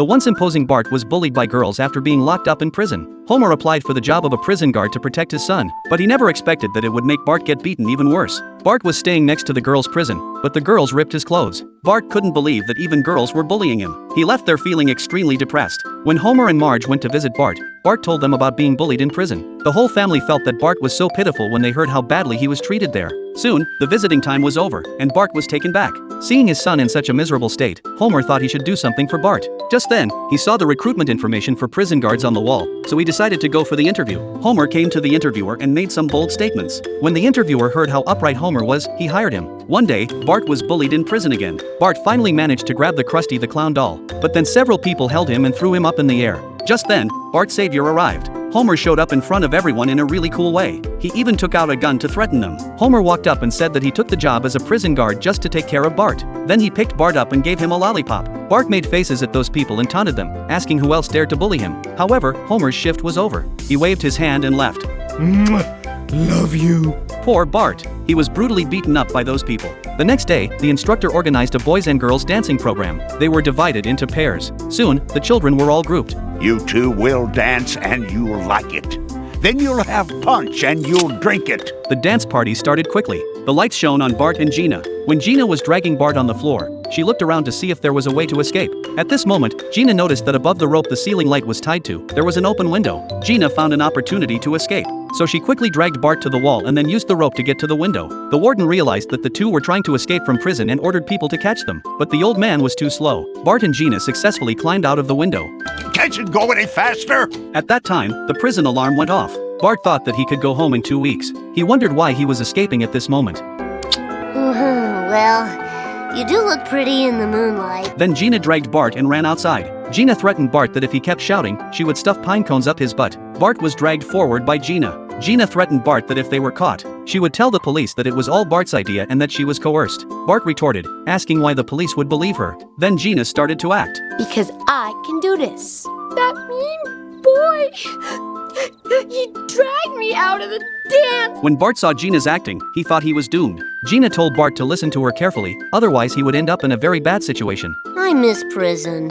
The once imposing Bart was bullied by girls after being locked up in prison. Homer applied for the job of a prison guard to protect his son, but he never expected that it would make Bart get beaten even worse. Bart was staying next to the girls' prison, but the girls ripped his clothes. Bart couldn't believe that even girls were bullying him. He left there feeling extremely depressed. When Homer and Marge went to visit Bart, Bart told them about being bullied in prison. The whole family felt that Bart was so pitiful when they heard how badly he was treated there. Soon, the visiting time was over, and Bart was taken back. Seeing his son in such a miserable state, Homer thought he should do something for Bart. Just then, he saw the recruitment information for prison guards on the wall, so he decided to go for the interview. Homer came to the interviewer and made some bold statements. When the interviewer heard how upright Homer was, he hired him. One day, Bart was bullied in prison again. Bart finally managed to grab the Krusty the Clown doll, but then several people held him and threw him up in the air. Just then, Bart's savior arrived. Homer showed up in front of everyone in a really cool way. He even took out a gun to threaten them. Homer walked up and said that he took the job as a prison guard just to take care of Bart. Then he picked Bart up and gave him a lollipop. Bart made faces at those people and taunted them, asking who else dared to bully him. However, Homer's shift was over. He waved his hand and left. Love you. Poor Bart. He was brutally beaten up by those people. The next day, the instructor organized a boys and girls dancing program. They were divided into pairs. Soon, the children were all grouped. You two will dance and you'll like it. Then you'll have punch and you'll drink it. The dance party started quickly. The lights shone on Bart and Gina. When Gina was dragging Bart on the floor, she looked around to see if there was a way to escape. At this moment, Gina noticed that above the rope the ceiling light was tied to, there was an open window. Gina found an opportunity to escape, so she quickly dragged Bart to the wall and then used the rope to get to the window. The warden realized that the two were trying to escape from prison and ordered people to catch them, but the old man was too slow. Bart and Gina successfully climbed out of the window. Can't you go any faster? At that time, the prison alarm went off. Bart thought that he could go home in 2 weeks. He wondered why he was escaping at this moment. Well, you do look pretty in the moonlight. Then Gina dragged Bart and ran outside. Gina threatened Bart that if he kept shouting, she would stuff pine cones up his butt. Bart was dragged forward by Gina. Gina threatened Bart that if they were caught, she would tell the police that it was all Bart's idea and that she was coerced. Bart retorted, asking why the police would believe her. Then Gina started to act. Because I can do this. That mean boy! He dragged me out of the dance! When Bart saw Gina's acting, he thought he was doomed. Gina told Bart to listen to her carefully, otherwise he would end up in a very bad situation. I miss prison.